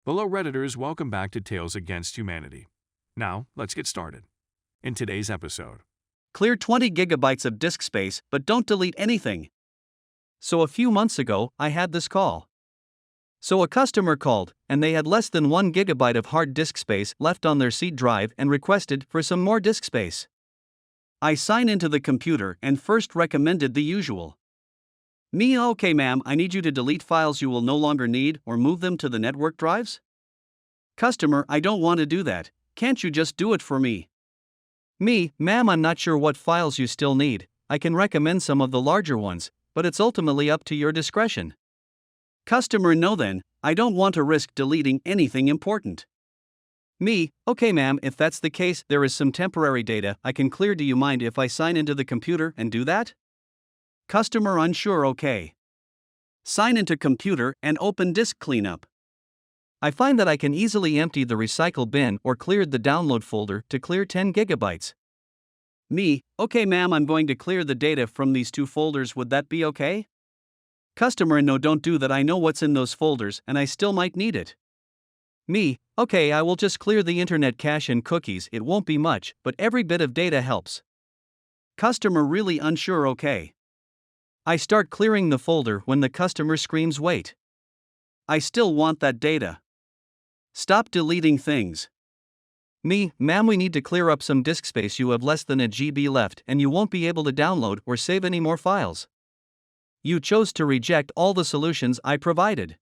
Hello Redditors, welcome back to Tales Against Humanity. Now, let's get started. In today's episode, clear 20 gigabytes of disk space but don't delete anything. So a few months ago, I had this call. So a customer called, and they had less than 1 gigabyte of hard disk space left on their C drive and requested for some more disk space. I sign into the computer and first recommended the usual. Okay ma'am, I need you to delete files you will no longer need or move them to the network drives? Customer, I don't want to do that, can't you just do it for me? Ma'am, I'm not sure what files you still need, I can recommend some of the larger ones, but it's ultimately up to your discretion. Customer, no then, I don't want to risk deleting anything important. Okay ma'am, if that's the case, there is some temporary data I can clear. Do you mind if I sign into the computer and do that? Customer, unsure. Okay. Sign into computer and open disk cleanup. I find that I can easily empty the recycle bin or cleared the download folder to clear 10 gigabytes. Okay ma'am, I'm going to clear the data from these 2 folders, would that be okay? Customer, no, don't do that, I know what's in those folders and I still might need it. Okay, I will just clear the internet cache and cookies, it won't be much, but every bit of data helps. Customer, really unsure. Okay. I start clearing the folder when the customer screams, wait. I still want that data. Stop deleting things. Ma'am, we need to clear up some disk space. You have less than a GB left and you won't be able to download or save any more files. You chose to reject all the solutions I provided.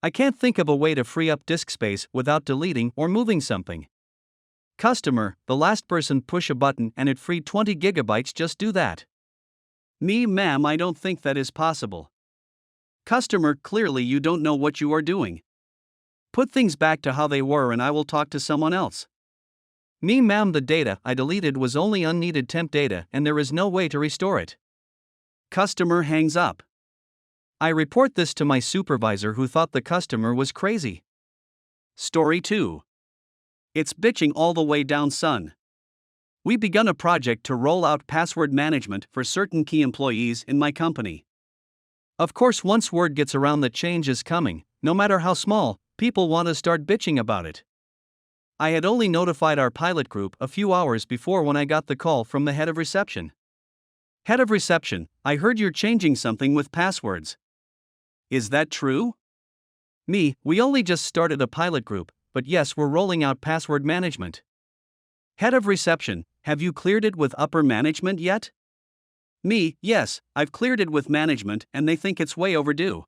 I can't think of a way to free up disk space without deleting or moving something. Customer, the last person push a button and it freed 20 gigabytes, just do that. Ma'am, I don't think that is possible. Customer, clearly you don't know what you are doing. Put things back to how they were and I will talk to someone else. Ma'am, the data I deleted was only unneeded temp data and there is no way to restore it. Customer hangs up. I report this to my supervisor who thought the customer was crazy. Story 2. It's bitching all the way down, son. We begun a project to roll out password management for certain key employees in my company. Of course, once word gets around that change is coming, no matter how small, people want to start bitching about it. I had only notified our pilot group a few hours before when I got the call from the head of reception. Head of reception, I heard you're changing something with passwords. Is that true? We only just started a pilot group, but yes, we're rolling out password management. Head of reception, have you cleared it with upper management yet? Yes, I've cleared it with management and they think it's way overdue.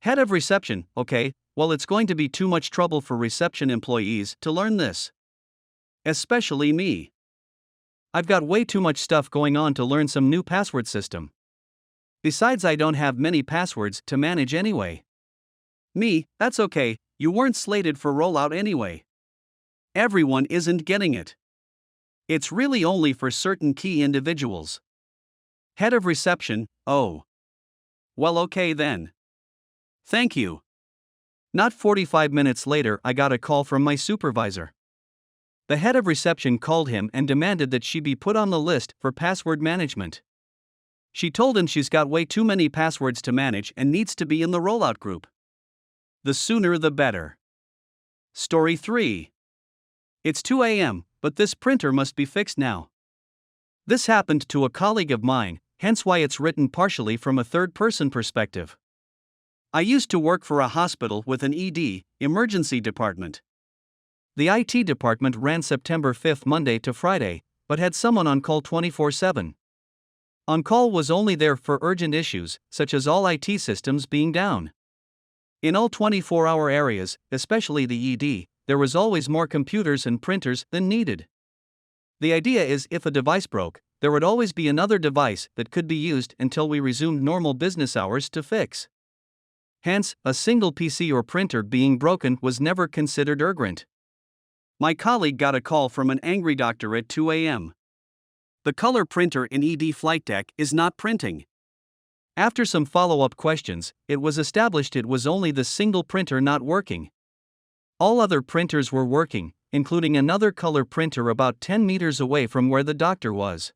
Head of reception, okay, well it's going to be too much trouble for reception employees to learn this. Especially me. I've got way too much stuff going on to learn some new password system. Besides, I don't have many passwords to manage anyway. That's okay, you weren't slated for rollout anyway. Everyone isn't getting it. It's really only for certain key individuals. Head of reception, oh. Well, okay then. Thank you. Not 45 minutes later, I got a call from my supervisor. The head of reception called him and demanded that she be put on the list for password management. She told him she's got way too many passwords to manage and needs to be in the rollout group. The sooner the better. Story 3. It's 2 a.m., but this printer must be fixed now. This happened to a colleague of mine, hence why it's written partially from a third-person perspective. I used to work for a hospital with an ED, emergency department. The IT department ran September 5th Monday to Friday, but had someone on call 24/7. On-call was only there for urgent issues, such as all IT systems being down. In all 24-hour areas, especially the ED, there was always more computers and printers than needed. The idea is if a device broke, there would always be another device that could be used until we resumed normal business hours to fix. Hence, a single PC or printer being broken was never considered urgent. My colleague got a call from an angry doctor at 2 a.m. The color printer in ED flight deck is not printing. After some follow-up questions, it was established it was only the single printer not working. All other printers were working, including another color printer about 10 meters away from where the doctor was.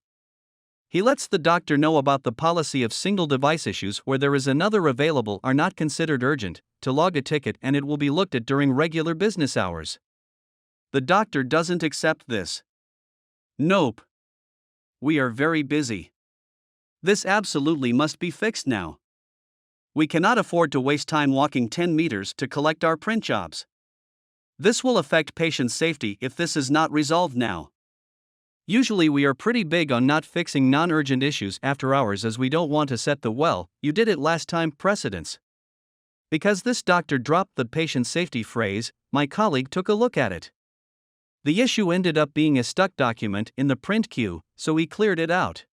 He lets the doctor know about the policy of single device issues where there is another available are not considered urgent, to log a ticket and it will be looked at during regular business hours. The doctor doesn't accept this. Nope. We are very busy. This absolutely must be fixed now. We cannot afford to waste time walking 10 meters to collect our print jobs. This will affect patient safety if this is not resolved now. Usually we are pretty big on not fixing non-urgent issues after hours as we don't want to set the "well, you did it last time" precedence. Because this doctor dropped the patient safety phrase, my colleague took a look at it. The issue ended up being a stuck document in the print queue, so he cleared it out.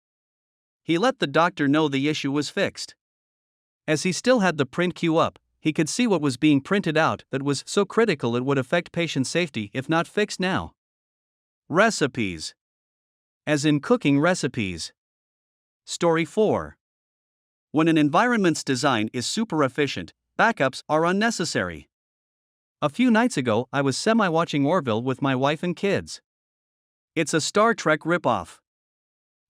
He let the doctor know the issue was fixed. As he still had the print queue up, he could see what was being printed out that was so critical it would affect patient safety if not fixed now. Recipes. As in cooking recipes. Story 4. When an environment's design is super efficient, backups are unnecessary. A few nights ago, I was semi-watching Orville with my wife and kids. It's a Star Trek ripoff.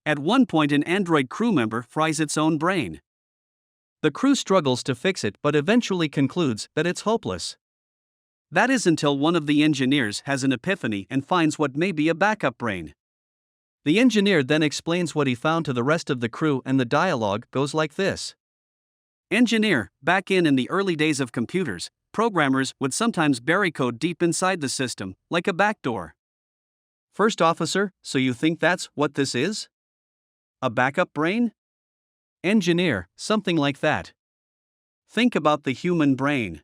At one point, an android crew member fries its own brain. The crew struggles to fix it but eventually concludes that it's hopeless. That is until one of the engineers has an epiphany and finds what may be a backup brain. The engineer then explains what he found to the rest of the crew and the dialogue goes like this. Engineer, back in the early days of computers, programmers would sometimes bury code deep inside the system, like a backdoor. First officer, so you think that's what this is? A backup brain? Engineer, something like that. Think about the human brain.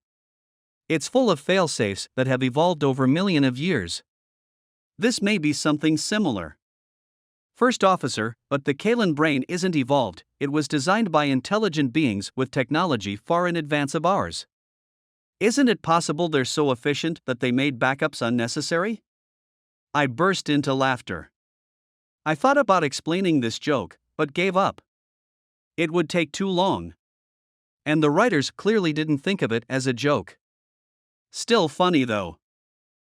It's full of failsafes that have evolved over millions of years. This may be something similar. First officer, but the Kalen brain isn't evolved, it was designed by intelligent beings with technology far in advance of ours. Isn't it possible they're so efficient that they made backups unnecessary? I burst into laughter. I thought about explaining this joke, but gave up. It would take too long. And the writers clearly didn't think of it as a joke. Still funny though.